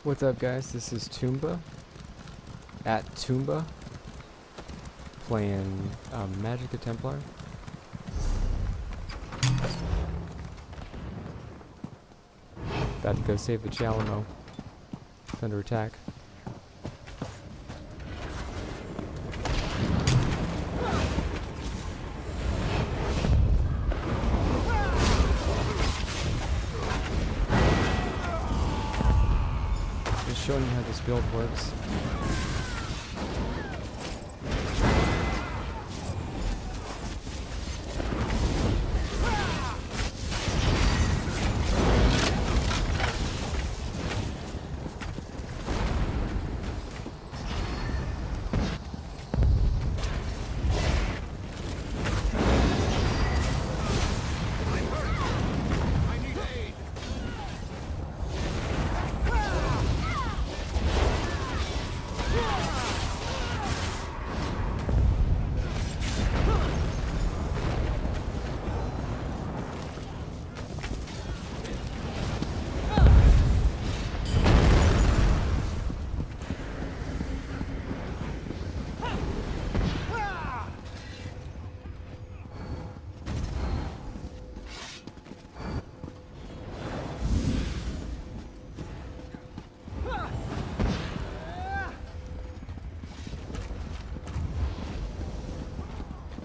What's up, guys? This is Toomba at Toomba playing Magicka Templar. About to go save the Chalamo. It's under attack. Just showing you how this build works.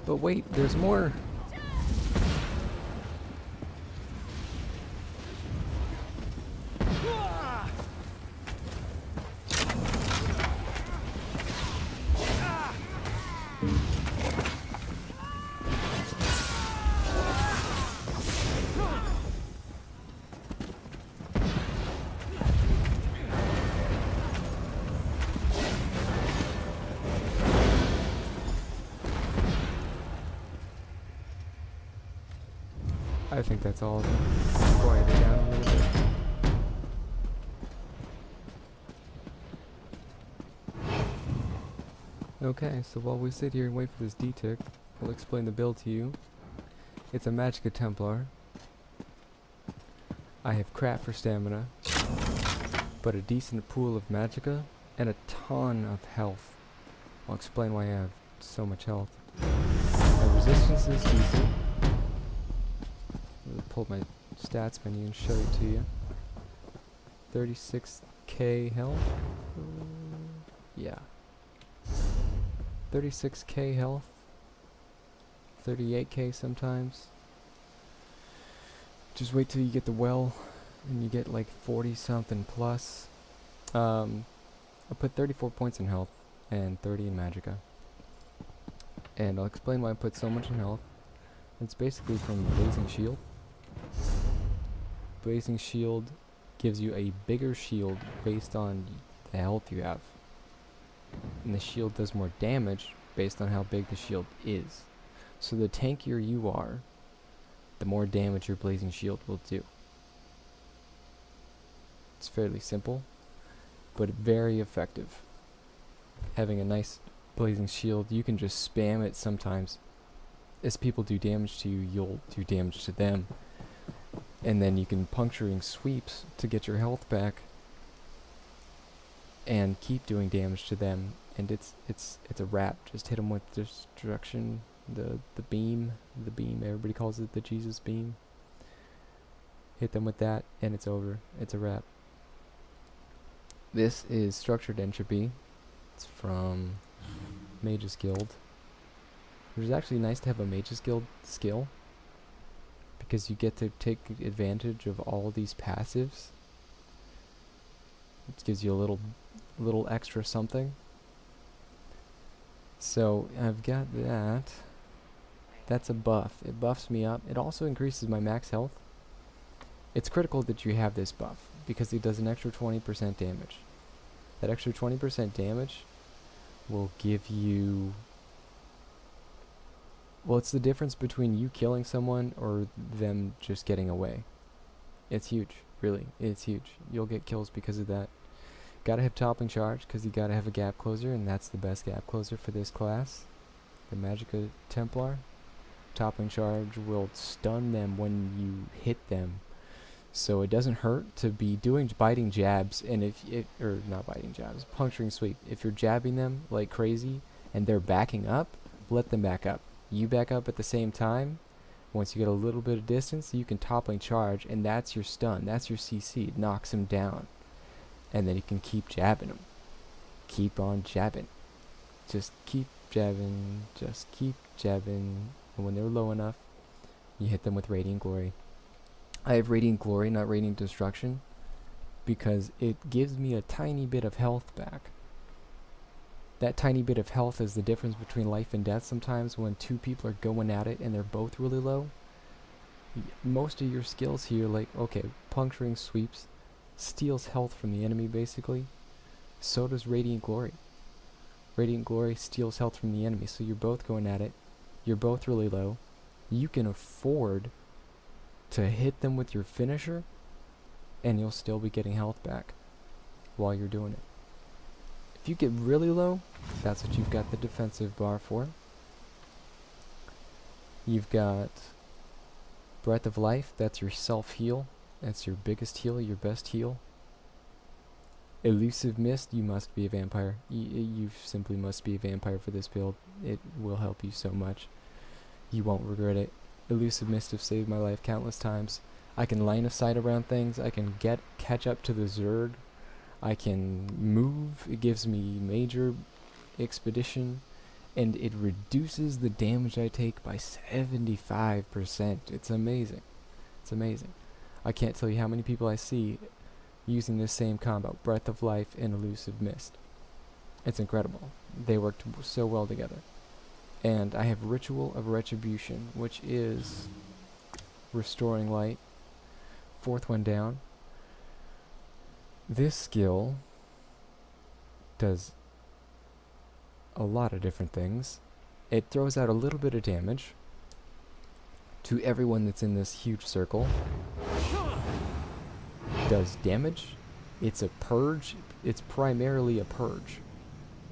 But wait, there's more. I think that's all of them. Quiet it down a little bit. Okay, so while we sit here and wait for this D-tick, I'll explain the build to you. It's a Magicka Templar. I have crap for stamina, but a decent pool of Magicka and a ton of health. I'll explain why I have so much health. My resistance is decent. Pull my stats menu and show it to you. 36k health. Yeah. 36k health. 38k sometimes. Just wait till you get the well and you get like 40 something plus. I put 34 points in health and 30 in Magicka. And I'll explain why I put so much in health. It's basically from Blazing Shield. Blazing Shield gives you a bigger shield based on the health you have. And the shield does more damage based on how big the shield is. So the tankier you are, the more damage your Blazing Shield will do. It's fairly simple, but very effective. Having a nice Blazing Shield, you can just spam it sometimes. As people do damage to you, you'll do damage to them. And then you can puncturing sweeps to get your health back and keep doing damage to them, and it's a wrap. Just hit them with destruction, the beam, everybody calls it the Jesus beam. Hit them with that and it's over. It's a wrap. This is Structured Entropy. It's from Mage's Guild. Which is actually nice to have a Mage's Guild skill, because you get to take advantage of all these passives. It gives you a little extra something. So I've got that. That's a buff. It buffs me up. It also increases my max health. It's critical that you have this buff because it does an extra 20% damage. That extra 20% damage will give you... Well, it's the difference between you killing someone or them just getting away. It's huge, really. It's huge. You'll get kills because of that. Gotta have toppling charge, because you gotta have a gap closer, and that's the best gap closer for this class. The Magicka Templar. Toppling charge will stun them when you hit them. So it doesn't hurt to be doing biting jabs, and or not biting jabs, puncturing sweep. If you're jabbing them like crazy and they're backing up, let them back up. You back up at the same time. Once you get a little bit of distance, you can toppling charge, and that's your stun. That's your CC. It knocks him down. And then you can keep jabbing him. Keep on jabbing. Just keep jabbing. Just keep jabbing. And when they're low enough, you hit them with Radiant Glory. I have Radiant Glory, not Radiant Destruction, because it gives me a tiny bit of health back. That tiny bit of health is the difference between life and death sometimes when two people are going at it and they're both really low. Most of your skills here, like, okay, puncturing sweeps, steals health from the enemy basically. So does Radiant Glory. Radiant Glory steals health from the enemy, so you're both going at it. You're both really low. You can afford to hit them with your finisher, and you'll still be getting health back while you're doing it. If you get really low, that's what you've got the defensive bar for. You've got Breath of Life, that's your self-heal. That's your biggest heal, your best heal. Elusive Mist, you must be a vampire. You simply must be a vampire for this build. It will help you so much. You won't regret it. Elusive Mist have saved my life countless times. I can line of sight around things. I can catch up to the Zerg. I can move. It gives me major expedition. And it reduces the damage I take by 75%. It's amazing. It's amazing. I can't tell you how many people I see using this same combo, Breath of Life and Elusive Mist. It's incredible. They worked so well together. And I have Ritual of Retribution, which is restoring light. Fourth one down. This skill does a lot of different things. It throws out a little bit of damage to everyone that's in this huge circle. Does damage. It's a purge. It's primarily a purge.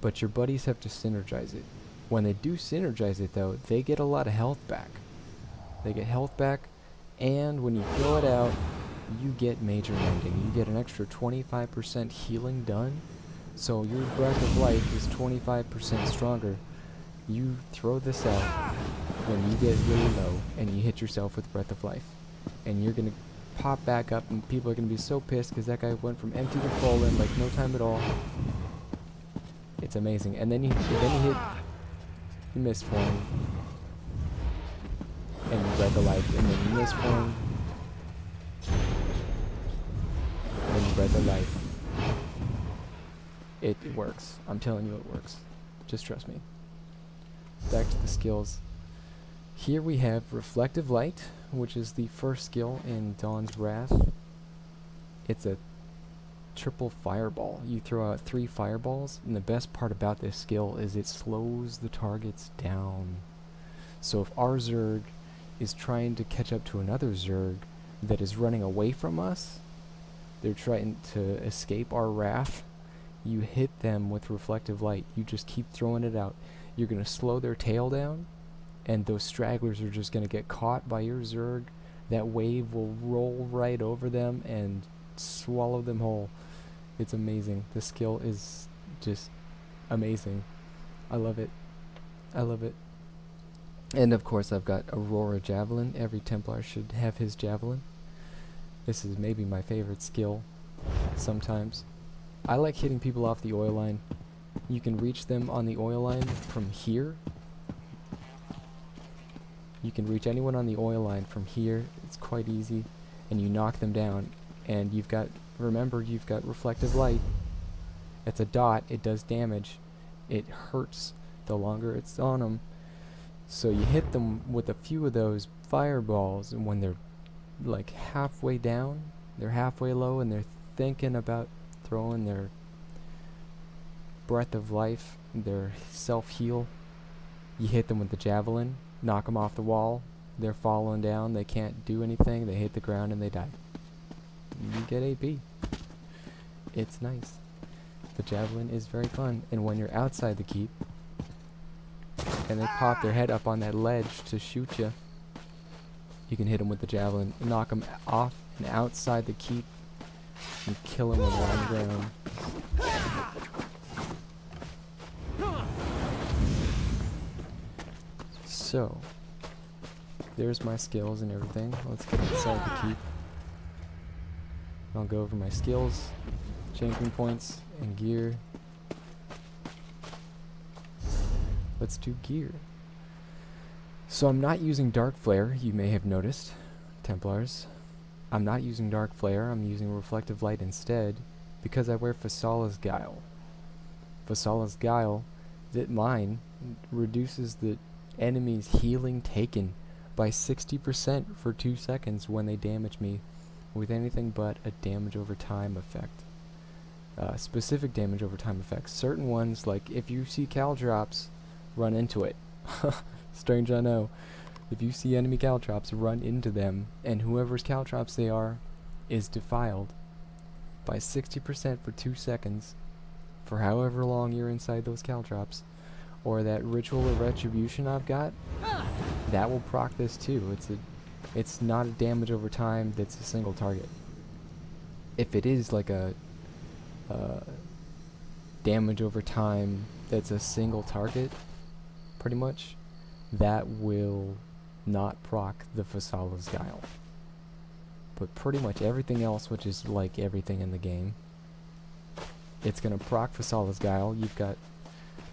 But your buddies have to synergize it. When they do synergize it though, they get a lot of health back. They get health back, and when you throw it out, you get major mending. You get an extra 25% healing done. So your Breath of Life is 25% stronger. You throw this out when you get really low and you hit yourself with Breath of Life. And you're going to pop back up and people are going to be so pissed because that guy went from empty to full in like no time at all. It's amazing. And then you hit Mist Form. And you Breath of Life. And then you Mist Form. And then you Breath of Life. It works. I'm telling you it works. Just trust me. Back to the skills. Here we have Reflective Light, which is the first skill in Dawn's Wrath. It's a triple fireball. You throw out 3 fireballs, and the best part about this skill is it slows the targets down. So if our Zerg is trying to catch up to another Zerg that is running away from us, they're trying to escape our wrath, you hit them with Reflective Light. You just keep throwing it out. You're going to slow their tail down, and those stragglers are just going to get caught by your Zerg. That wave will roll right over them and swallow them whole. It's amazing. This skill is just amazing. I love it. I love it. And of course I've got Aurora Javelin. Every Templar should have his Javelin. This is maybe my favorite skill sometimes. I like hitting people off the oil line. You can reach them on the oil line from here. You can reach anyone on the oil line from here. It's quite easy. And you knock them down. And you've got, remember, you've got Reflective Light. It's a dot. It does damage. It hurts the longer it's on them. So you hit them with a few of those fireballs, and when they're like halfway down, they're halfway low, and they're thinking about throwing their Breath of Life, their self-heal, you hit them with the javelin, knock them off the wall, they're falling down, they can't do anything, they hit the ground and they die. You get AP. It's nice. The javelin is very fun, and when you're outside the keep, and they pop their head up on that ledge to shoot you, You can hit him with the javelin, knock him off and outside the keep, and kill him when we're on the ground. So, there's my skills and everything. Let's get inside the keep. I'll go over my skills, champion points, and gear. Let's do gear. So I'm not using Dark Flare, you may have noticed, Templars. I'm not using Dark Flare, I'm using Reflective Light instead, because I wear Fasalla's Guile. Fasalla's Guile, that mine, reduces the enemy's healing taken by 60% for 2 seconds when they damage me with anything but a damage over time effect. Specific damage over time effects. Certain ones, like if you see Caltrops, run into it. Strange, I know. If you see enemy Caltrops, run into them, and whoever's Caltrops they are is defiled by 60% for 2 seconds for however long you're inside those Caltrops. Or that Ritual of Retribution I've got, that will proc this too. It's not a damage over time that's a single target. If it is like a damage over time that's a single target, pretty much, that will not proc the Fasalla's Guile. But pretty much everything else, which is like everything in the game, it's gonna proc Fasalla's Guile. You've got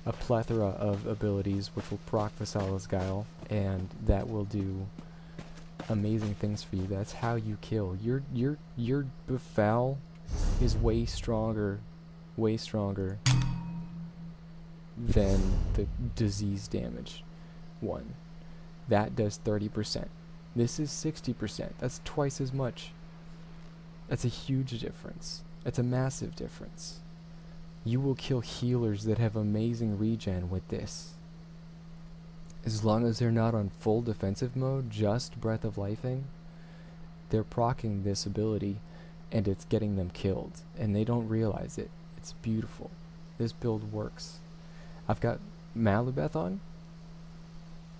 a plethora of abilities which will proc Fasalla's Guile, and that will do amazing things for you. That's how you kill. Your befoul is way stronger than the disease damage one. That does 30%. This is 60%. That's twice as much. That's a huge difference. That's a massive difference. You will kill healers that have amazing regen with this. As long as they're not on full defensive mode, just Breath of Lifing, they're proccing this ability and it's getting them killed. And they don't realize it. It's beautiful. This build works. I've got Malubeth on.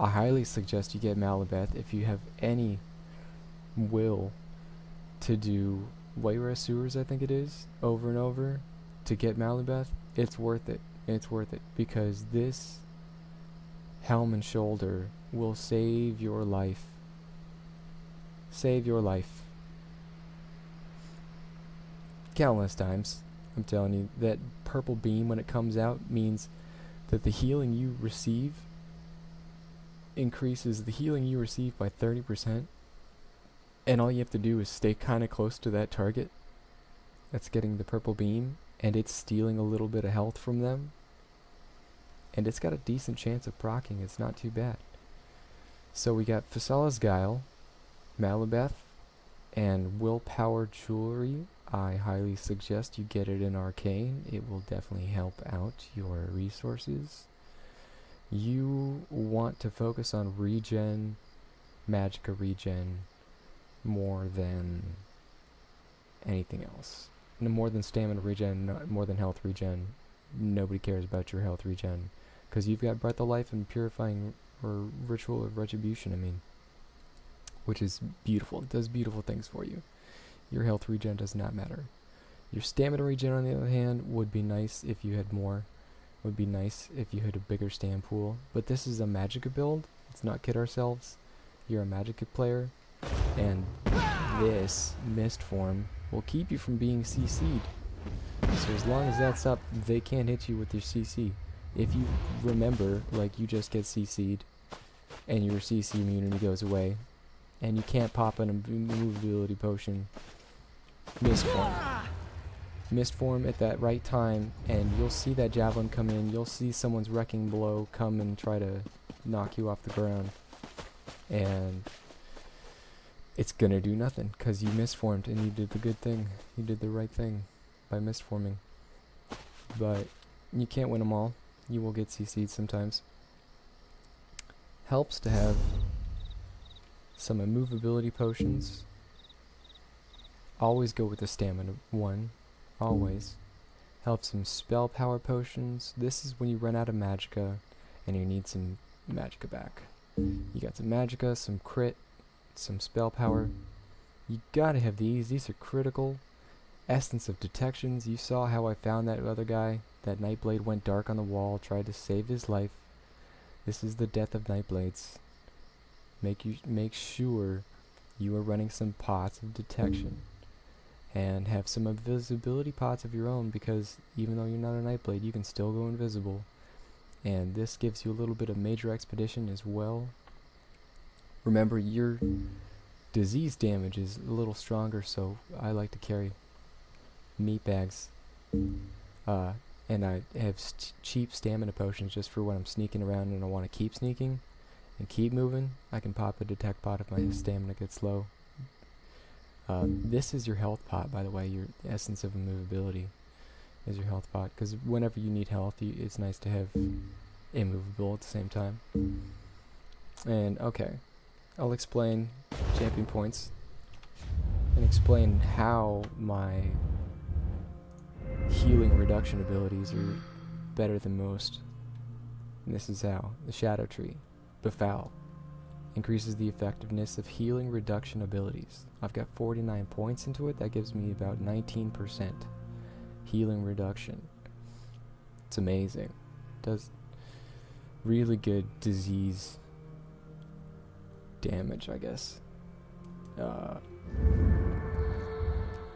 I highly suggest you get Malubeth if you have any will to do Wayrest Sewers, I think it is, over and over. To get Malubeth, it's worth it. It's worth it because this helm and shoulder will save your life. Save your life. Countless times. I'm telling you, that purple beam when it comes out means that the healing you receive increases the healing you receive by 30%. And all you have to do is stay kind of close to that target that's getting the purple beam, and it's stealing a little bit of health from them, and it's got a decent chance of proccing. It's not too bad. So we got Fasalla's Guile, Malubeth, and Willpower Jewelry. I highly suggest you get it in Arcane. It will definitely help out your resources. You want to focus on regen, Magicka regen, more than anything else. No more than stamina regen, more than health regen. Nobody cares about your health regen, because you've got Breath of Life and Purifying or Ritual of Retribution, I mean, which is beautiful. It does beautiful things for you. Your health regen does not matter. Your stamina regen, on the other hand, would be nice if you had more. Would be nice if you had a bigger stam pool. But this is a Magicka build. Let's not kid ourselves. You're a Magicka player, and this mist form will keep you from being CC'd. So as long as that's up, they can't hit you with your CC. If you remember, like, you just get CC'd, and your CC immunity goes away, and you can't pop an immovability potion, mist form. Mist form at that right time, and you'll see that javelin come in, you'll see someone's wrecking blow come and try to knock you off the ground, and it's gonna do nothing, because you misformed, and you did the good thing. You did the right thing by misforming. But you can't win them all. You will get CC'd sometimes. Helps to have some immovability potions. Always go with the stamina one. Always. Help some spell power potions. This is when you run out of Magicka and you need some Magicka back. You got some Magicka, some crit, some spell power. You gotta have these. These are critical. Essence of detections. You saw how I found that other guy. That Nightblade went dark on the wall, tried to save his life. This is the death of Nightblades. Make sure you are running some pots of detection. And have some invisibility pots of your own, because even though you're not a Nightblade, you can still go invisible. And this gives you a little bit of major expedition as well. Remember, your disease damage is a little stronger, so I like to carry meat bags. And I have cheap stamina potions just for when I'm sneaking around and I want to keep sneaking and keep moving. I can pop a detect pot if my stamina gets low. This is your health pot, by the way. Your essence of immovability is your health pot, because whenever you need health, it's nice to have immovable at the same time. And okay, I'll explain champion points and explain how my healing reduction abilities are better than most. And this is how. The Shadow Tree, Befoul, increases the effectiveness of healing reduction abilities. I've got 49 points into it. That gives me about 19% healing reduction. It's amazing. Does really good disease damage, I guess.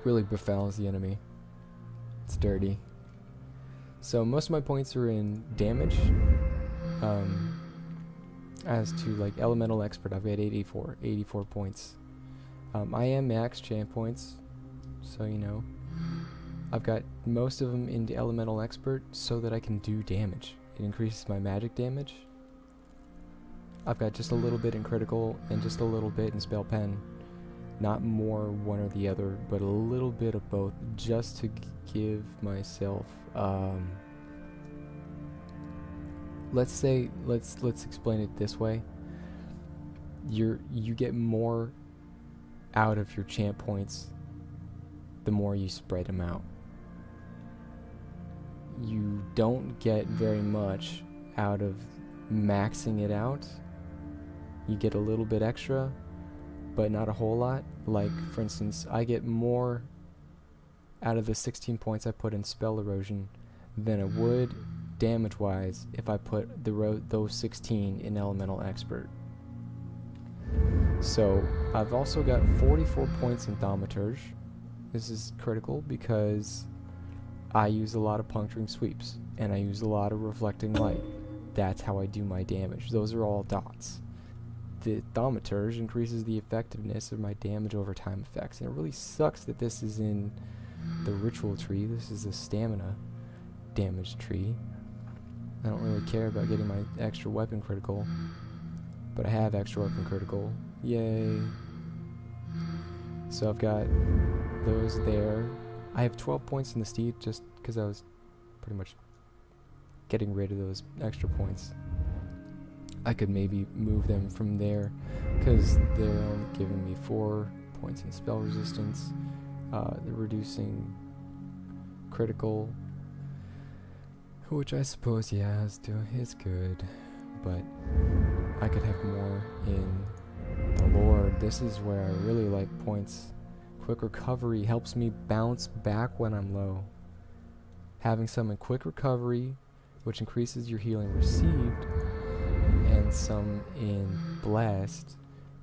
Really befouls the enemy. It's dirty. So most of my points are in damage. As to like elemental expert, I've got 84 points. I am max champ points, so you know. I've got most of them into elemental expert so that I can do damage. It increases my magic damage. I've got just a little bit in critical and just a little bit in spell pen. Not more one or the other, but a little bit of both, just to give myself let's explain it this way. You get more out of your champ points the more you spread them out. You don't get very much out of maxing it out. You get a little bit extra, but not a whole lot. Like, for instance, I get more out of the 16 points I put in spell erosion than I would damage-wise if I put those 16 in elemental expert. So I've also got 44 points in thaumaturge. This is critical because I use a lot of puncturing sweeps and I use a lot of reflecting light. That's how I do my damage. Those are all dots. The thaumaturge increases the effectiveness of my damage over time effects, and it really sucks that this is in the ritual tree. This is a stamina damage tree. I don't really care about getting my extra weapon critical, but I have extra weapon critical. Yay. So I've got those there. I have 12 points in the steed just because I was pretty much getting rid of those extra points. I could maybe move them from there because they're only giving me 4 points in spell resistance. They're reducing critical, which I suppose, yeah, is good, but I could have more in the Lord. This is where I really like points. Quick recovery helps me bounce back when I'm low. Having some in quick recovery, which increases your healing received, and some in blessed,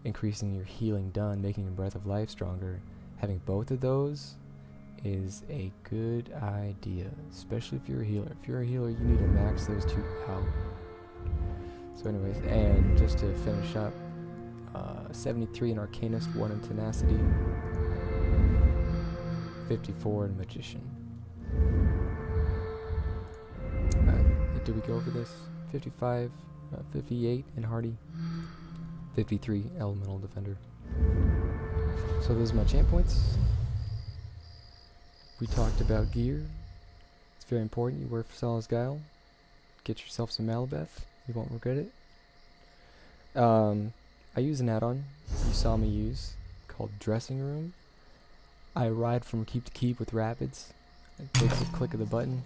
increasing your healing done, making your breath of life stronger. Having both of those is a good idea, especially if you're a healer. If you're a healer, you need to max those two out. So anyways, and just to finish up, 73 in Arcanist, 1 in Tenacity, 54 in Magician. Did we go over this? 55, 58 in Hardy, 53 Elemental Defender. So those are my champ points. We talked about gear. It's very important. You wear Fasalla's Guile. Get yourself some Malabeth. You won't regret it. I use an add-on you saw me use called Dressing Room. I ride from keep to keep with Rapids. It takes a click of the button,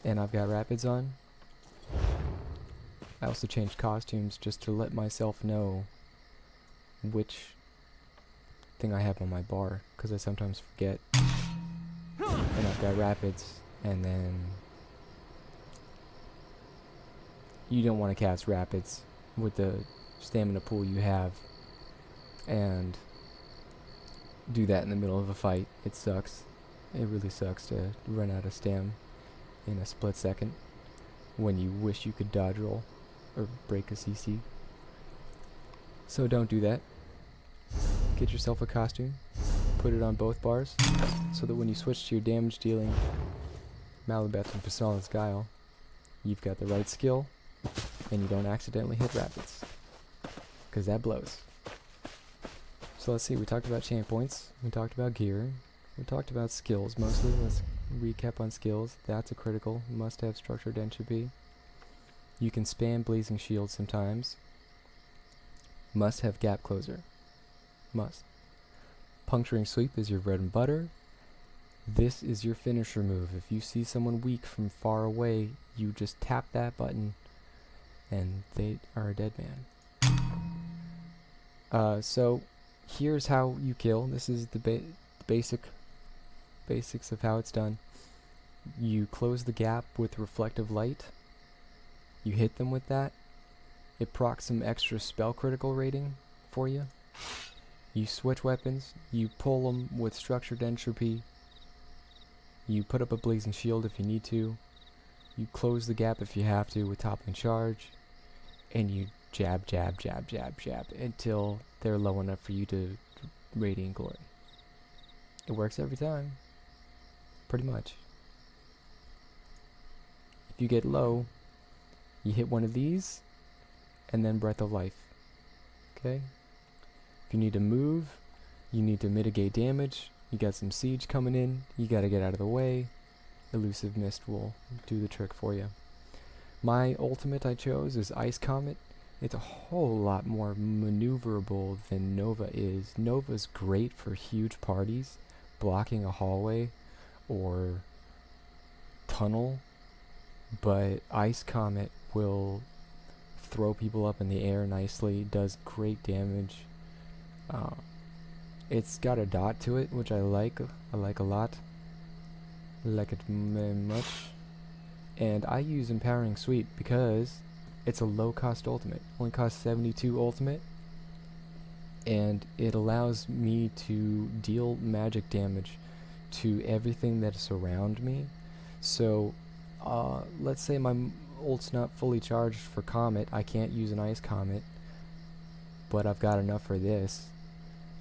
and I've got Rapids on. I also changed costumes just to let myself know which thing I have on my bar, because I sometimes forget. And I've got rapids, and then you don't want to cast rapids with the stamina pool you have and do that in the middle of a fight. It sucks. It really sucks to run out of stam in a split second when you wish you could dodge roll or break a CC. So don't do that. Get yourself a costume, put it on both bars, so that when you switch to your damage dealing Malabeth and Fasalla's Guile, you've got the right skill and you don't accidentally hit rapids, because that blows. So let's see, we talked about champ points, we talked about gear, we talked about skills mostly. Let's recap on skills. That's a critical, must have structured entropy. You can spam blazing shield sometimes. Must have gap closer. Must. Puncturing sweep is your bread and butter. This is your finisher move. If you see someone weak from far away, you just tap that button and they are a dead man. So here's how you kill. This is the basics of how it's done. You close the gap with reflective light. You hit them with that. It procs some extra spell critical rating for you. You switch weapons. You pull them with structured entropy. You put up a blazing shield if you need to. You close the gap if you have to with toppling charge. And you jab, jab, jab, jab, jab until they're low enough for you to radiant glory. It works every time. Pretty much. If you get low, you hit one of these and then Breath of Life. Okay? If you need to move, you need to mitigate damage, you got some siege coming in, you gotta get out of the way, Elusive Mist will do the trick for you. My ultimate I chose is Ice Comet. It's a whole lot more maneuverable than Nova is. Nova's great for huge parties, blocking a hallway or tunnel, but Ice Comet will throw people up in the air nicely, does great damage. It's got a dot to it, which I like a lot. Like it much. And I use Empowering Sweep because it's a low cost ultimate. Only costs 72 ultimate. And it allows me to deal magic damage to everything that is around me. So, let's say my ult's not fully charged for Comet. I can't use an Ice Comet, but I've got enough for this.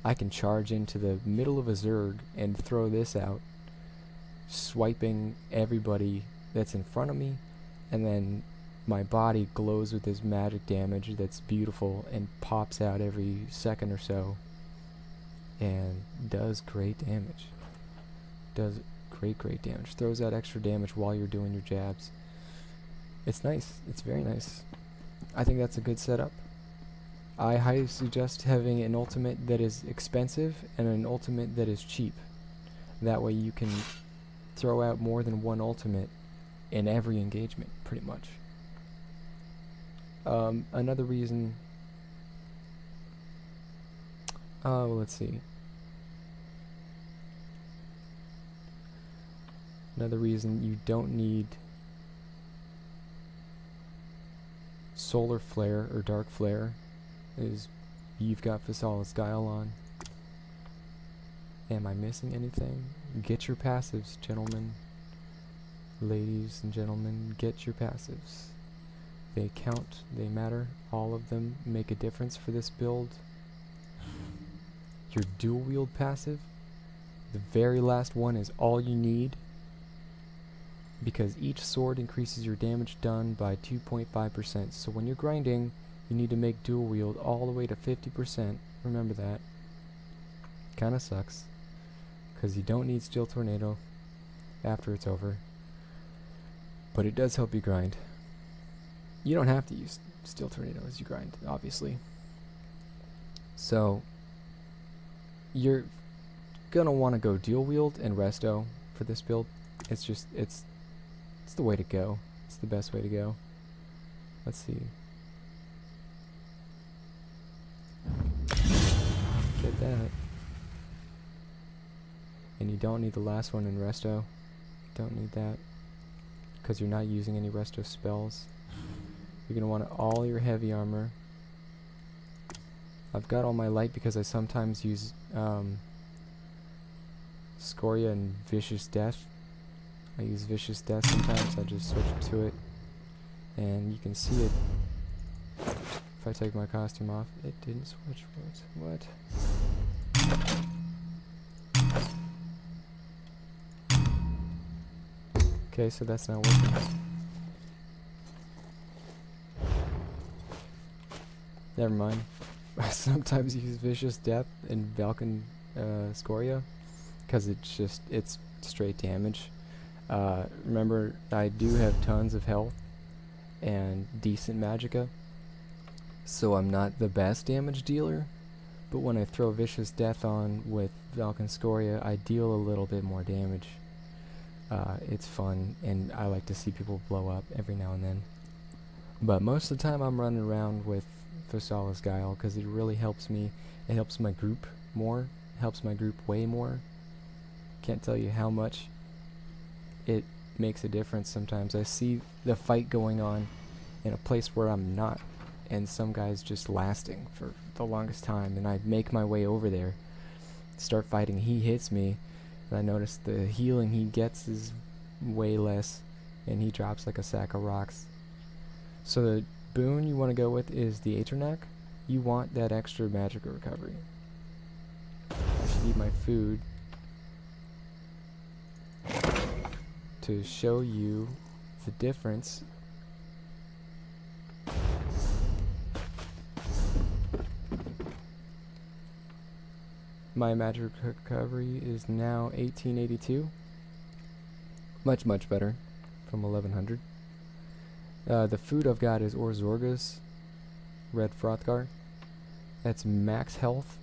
I can charge into the middle of a Zerg and throw this out, swiping everybody that's in front of me, and then my body glows with this magic damage that's beautiful and pops out every second or so and does great damage. Does great damage. Throws out extra damage while you're doing your jabs. It's nice. It's very nice. I think that's a good setup. I highly suggest having an ultimate that is expensive and an ultimate that is cheap. That way you can throw out more than one ultimate in every engagement, pretty much. Another reason... let's see. Another reason you don't need Solar Flare or Dark Flare is you've got Fasalla's Guile on. Am I missing anything? Get your passives, gentlemen. Ladies and gentlemen, get your passives. They count, they matter, all of them make a difference for this build. Your dual wield passive, the very last one is all you need, because each sword increases your damage done by 2.5%. So when you're grinding, you need to make dual wield all the way to 50%. Remember that. Kinda sucks, because you don't need Steel Tornado after it's over. But it does help you grind. You don't have to use Steel Tornado as you grind, obviously. So, you're gonna want to go dual wield and resto for this build. It's just, it's the way to go. It's the best way to go. Let's see. that. And you don't need the last one in resto. Don't need that, because you're not using any resto spells. You're going to want all your heavy armor. I've got all my light because I sometimes use Scoria and Vicious Death. I use Vicious Death sometimes. I just switch to it. And you can see it. If I take my costume off, it didn't switch. What? Okay, so that's not working. Never mind. I sometimes use Vicious Death and Valken Scoria, because it's straight damage. Remember, I do have tons of health and decent magicka, so I'm not the best damage dealer, but when I throw Vicious Death on with Valken Scoria, I deal a little bit more damage. It's fun, and I like to see people blow up every now and then. But most of the time I'm running around with Fasalla's Guile, because it really helps me. It helps my group more. Helps my group way more. Can't tell you how much it makes a difference sometimes. I see the fight going on in a place where I'm not, and some guy's just lasting for the longest time, and I make my way over there, start fighting, he hits me, and I notice the healing he gets is way less, and he drops like a sack of rocks. So the boon you want to go with is the Aeternac. You want that extra Magicka recovery. I should eat my food to show you the difference. My magic recovery is now 1882. Much better from 1100. The food I've got is Orzorga's Red Frothgar. That's max health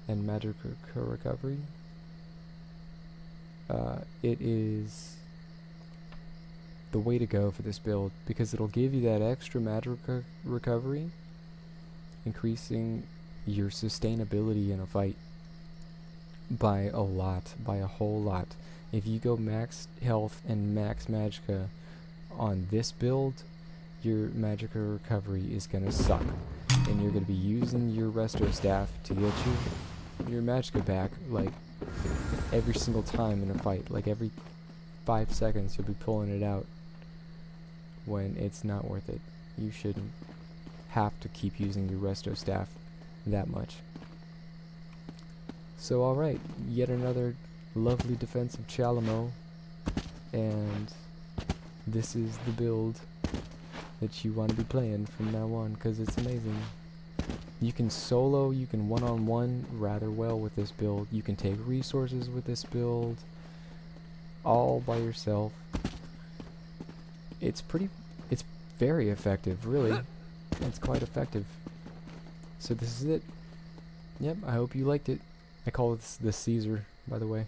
and magic recovery. It is the way to go for this build, because it'll give you that extra magic recovery, increasing your sustainability in a fight by a lot, by a whole lot. If you go max health and max magicka on this build, your magicka recovery is gonna suck, and you're gonna be using your resto staff to get your magicka back like every single time in a fight. Like every 5 seconds you'll be pulling it out, when it's not worth it. You shouldn't have to keep using your resto staff that much. So alright, yet another lovely defensive Chalamo, and this is the build that you want to be playing from now on, because it's amazing. You can solo, you can one-on-one rather well with this build, you can take resources with this build, all by yourself. It's very effective, really. It's quite effective. So this is it. Yep, I hope you liked it. I call this the Caesar, by the way.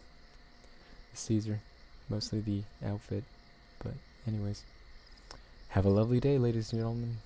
The Caesar. Mostly the outfit. But anyways. Have a lovely day, ladies and gentlemen.